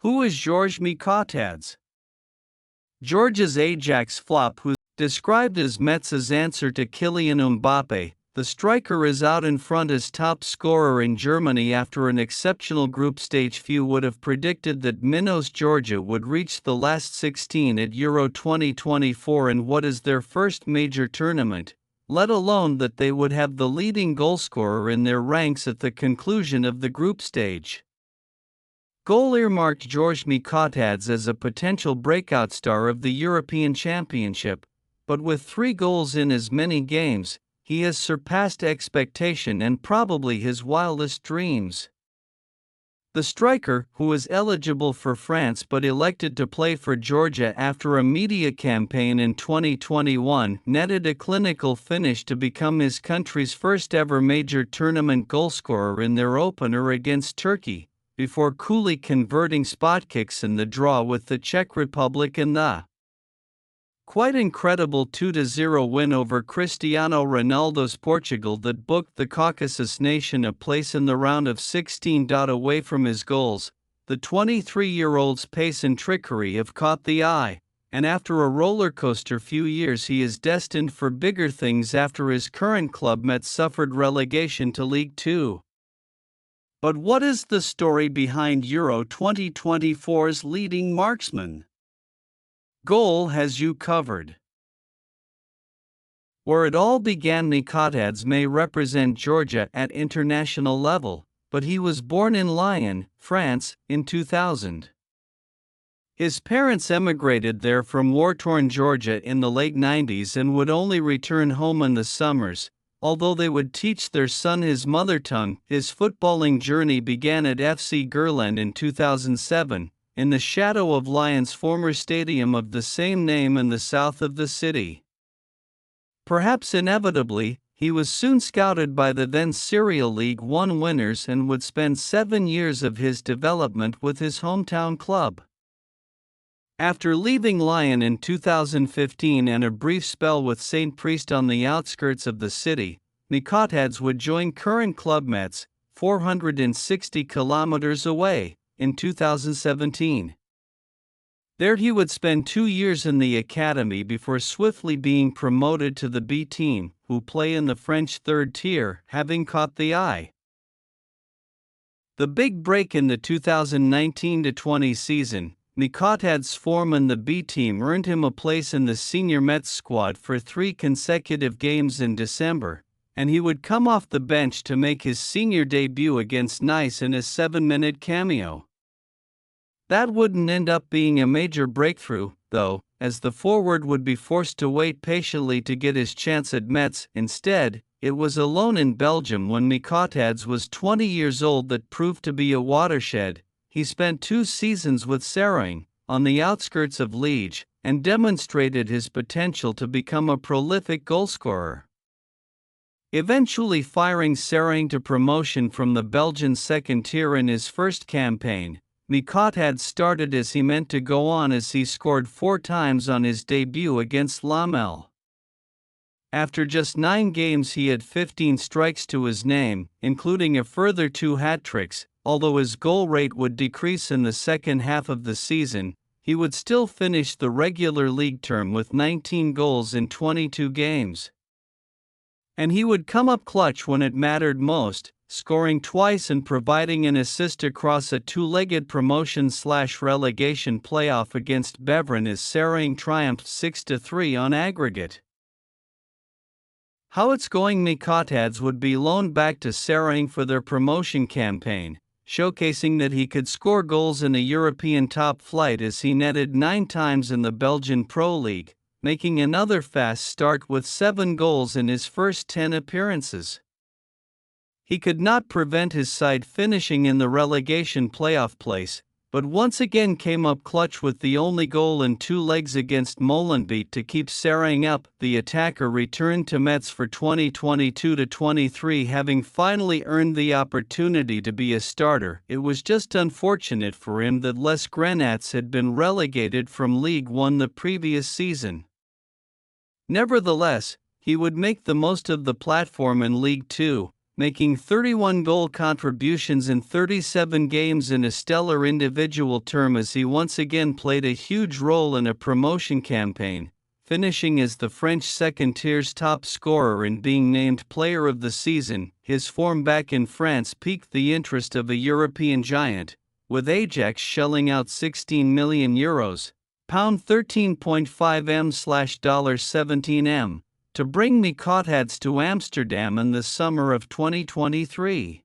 Who is Georges Mikautadze? Georges Ajax flop, who described as Metz's answer to Kylian Mbappe, the striker is out in front as top scorer in Germany after an exceptional group stage. Few would have predicted that Minos Georgia would reach the last 16 at Euro 2024 in what is their first major tournament, let alone that they would have the leading goalscorer in their ranks at the conclusion of the group stage. Goal earmarked Georges Mikautadze as a potential breakout star of the European Championship, but with 3 goals in as many games, he has surpassed expectation and probably his wildest dreams. The striker, who is eligible for France but elected to play for Georgia after a media campaign in 2021, netted a clinical finish to become his country's first ever major tournament goalscorer in their opener against Turkey, before coolly converting spot kicks in the draw with the Czech Republic in the quite incredible 2-0 win over Cristiano Ronaldo's Portugal that booked the Caucasus nation a place in the round of 16. Away from his goals, the 23-year-old's pace and trickery have caught the eye, and after a rollercoaster few years he is destined for bigger things after his current club Metz suffered relegation to League Two. But what is the story behind Euro 2024's leading marksman? Goal has you covered. Where it all began, Mikautadze may represent Georgia at international level, but he was born in Lyon, France, in 2000. His parents emigrated there from war-torn Georgia in the late 90s and would only return home in the summers, although they would teach their son his mother tongue. His footballing journey began at FC Gerland in 2007, in the shadow of Lyon's former stadium of the same name in the south of the city. Perhaps inevitably, he was soon scouted by the then Serial League One winners and would spend 7 years of his development with his hometown club. After leaving Lyon in 2015 and a brief spell with St. Priest on the outskirts of the city, Mikautadze would join current club Metz, 460 kilometers away, in 2017. There he would spend 2 years in the academy before swiftly being promoted to the B team, who play in the French third tier, having caught the eye. The big break in the 2019-20 season, Mikautadze's form in the B team earned him a place in the senior Metz squad for 3 consecutive games in December, and he would come off the bench to make his senior debut against Nice in a 7-minute cameo. That wouldn't end up being a major breakthrough, though, as the forward would be forced to wait patiently to get his chance at Metz. Instead, it was a loan in Belgium when Mikautadze was 20 years old that proved to be a watershed. He spent 2 seasons with Sarring, on the outskirts of Liège, and demonstrated his potential to become a prolific goalscorer. Eventually firing Sarring to promotion from the Belgian second tier in his first campaign, Mikautadze started as he meant to go on as he scored 4 times on his debut against Lamel. After just 9 games he had 15 strikes to his name, including a further 2 hat-tricks. Although his goal rate would decrease in the second half of the season, he would still finish the regular league term with 19 goals in 22 games. And he would come up clutch when it mattered most, scoring twice and providing an assist across a 2-legged promotion/relegation playoff against Beveren as Sarring triumphed 6-3 on aggregate. How it's going? Mikautadze would be loaned back to Sarring for their promotion campaign, showcasing that he could score goals in a European top flight as he netted 9 times in the Belgian Pro League, making another fast start with 7 goals in his first 10 appearances. He could not prevent his side finishing in the relegation playoff place, but once again came up clutch with the only goal in 2 legs against Molenbeek to keep Sarring up. The attacker returned to Metz for 2022-23, having finally earned the opportunity to be a starter. It was just unfortunate for him that Les Grenats had been relegated from League One the previous season. Nevertheless, he would make the most of the platform in League Two, making 31 goal contributions in 37 games in a stellar individual term as he once again played a huge role in a promotion campaign, finishing as the French second-tier's top scorer and being named Player of the Season. His form back in France piqued the interest of a European giant, with Ajax shelling out €16 million, pound 13.5 m/$17 m, to bring Mikautadze to Amsterdam in the summer of 2023.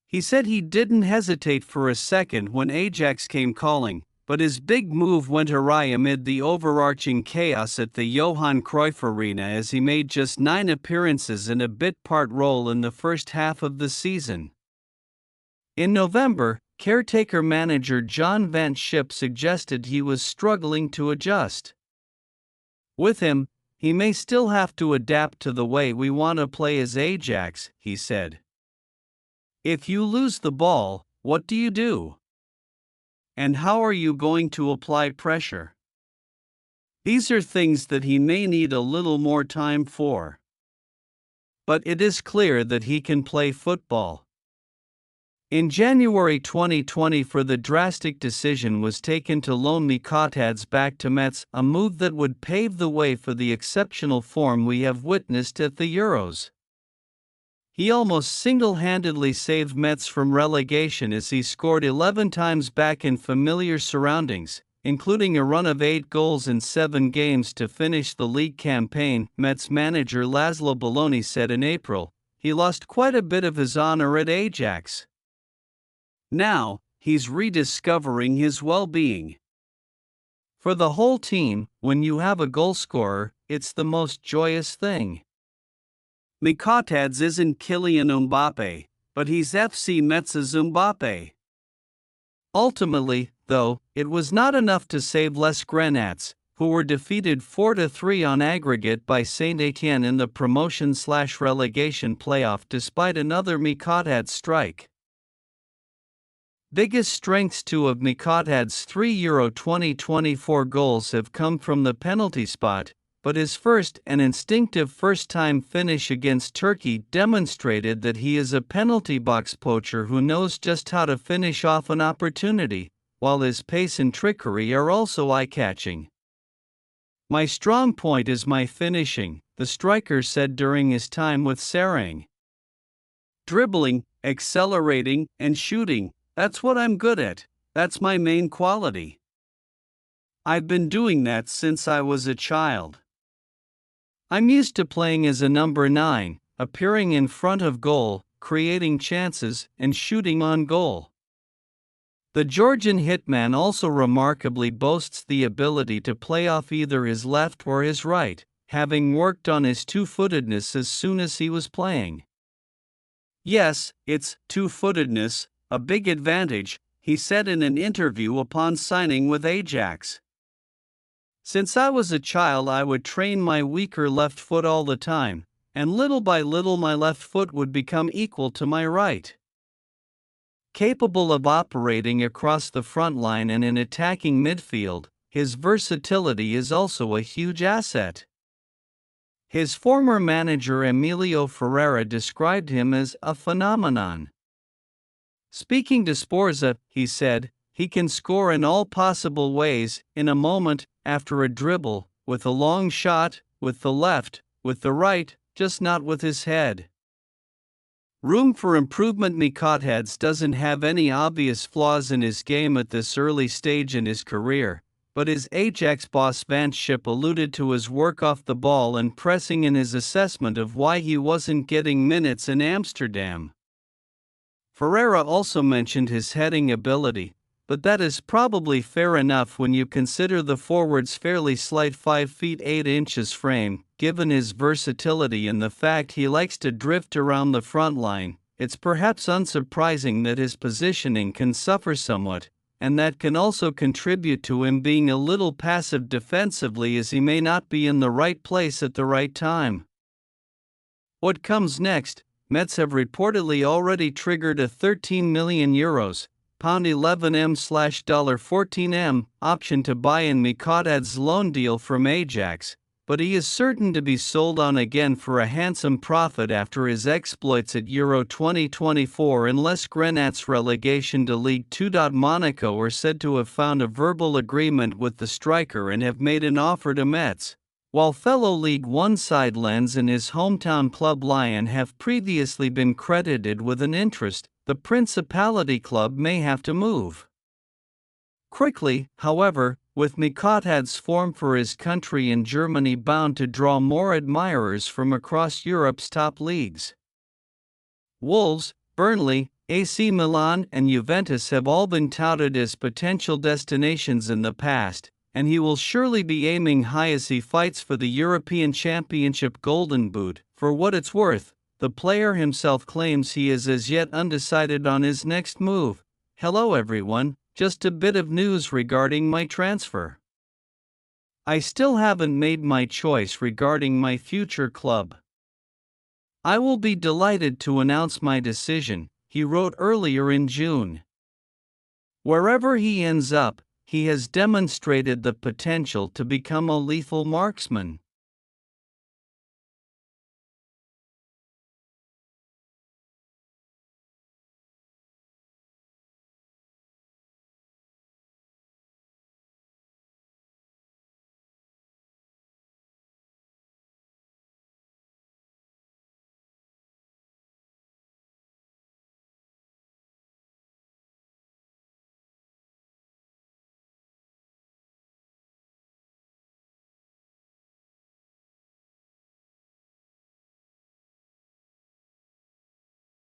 He said he didn't hesitate for a second when Ajax came calling, but his big move went awry amid the overarching chaos at the Johan Cruyff Arena as he made just 9 appearances and a bit-part role in the first half of the season. In November, caretaker manager John van 't Schip suggested he was struggling to adjust. With him, he may still have to adapt to the way we want to play as Ajax, he said. If you lose the ball, what do you do? And how are you going to apply pressure? These are things that he may need a little more time for. But it is clear that he can play football. In January 2020, the drastic decision was taken to loan Mikautadze back to Metz, a move that would pave the way for the exceptional form we have witnessed at the Euros. He almost single-handedly saved Metz from relegation as he scored 11 times back in familiar surroundings, including a run of 8 goals in 7 games to finish the league campaign. Metz manager Laszlo Belloni said in April, he lost quite a bit of his honor at Ajax. Now, he's rediscovering his well-being. For the whole team, when you have a goalscorer, it's the most joyous thing. Mikautadze isn't Kylian Mbappe, but he's FC Metz's Mbappe. Ultimately, though, it was not enough to save Les Grenats, who were defeated 4-3 on aggregate by Saint-Étienne in the promotion/relegation playoff despite another Mikautadze strike. Biggest strengths: 2 of Mikautadze's 3 Euro 2024 goals have come from the penalty spot, but his first and instinctive first-time finish against Turkey demonstrated that he is a penalty box poacher who knows just how to finish off an opportunity, while his pace and trickery are also eye-catching. My strong point is my finishing, the striker said during his time with Sarang. Dribbling, accelerating, and shooting. That's what I'm good at, that's my main quality. I've been doing that since I was a child. I'm used to playing as a number 9, appearing in front of goal, creating chances, and shooting on goal. The Georgian hitman also remarkably boasts the ability to play off either his left or his right, having worked on his two-footedness as soon as he was playing. Yes, it's two-footedness, a big advantage, he said in an interview upon signing with Ajax. Since I was a child I would train my weaker left foot all the time, and little by little my left foot would become equal to my right. Capable of operating across the front line and in attacking midfield, his versatility is also a huge asset. His former manager Emilio Ferreira described him as a phenomenon. Speaking to Sporza, he said, he can score in all possible ways, in a moment, after a dribble, with a long shot, with the left, with the right, just not with his head. Room for improvement. Mikautadze doesn't have any obvious flaws in his game at this early stage in his career, but his Ajax boss van 't Schip alluded to his work off the ball and pressing in his assessment of why he wasn't getting minutes in Amsterdam. Ferreira also mentioned his heading ability, but that is probably fair enough when you consider the forward's fairly slight 5 feet 8 inches frame. Given his versatility and the fact he likes to drift around the front line, it's perhaps unsurprising that his positioning can suffer somewhat, and that can also contribute to him being a little passive defensively as he may not be in the right place at the right time. What comes next? Metz have reportedly already triggered a €13 million, pound 11 m/$14 m option to buy in Mikautadze's loan deal from Ajax, but he is certain to be sold on again for a handsome profit after his exploits at Euro 2024 unless Grenat's relegation to League 2. Monaco are said to have found a verbal agreement with the striker and have made an offer to Metz, while fellow League One side Lens and his hometown club Lyon have previously been credited with an interest. The Principality club may have to move quickly, however, with Mikautadze's form for his country in Germany bound to draw more admirers from across Europe's top leagues. Wolves, Burnley, AC Milan and Juventus have all been touted as potential destinations in the past, and he will surely be aiming high as he fights for the European Championship Golden Boot. For what it's worth, the player himself claims he is as yet undecided on his next move. Hello everyone. Just a bit of news regarding my transfer. I still haven't made my choice regarding my future club. I will be delighted to announce my decision, he wrote earlier in June. Wherever he ends up, he has demonstrated the potential to become a lethal marksman.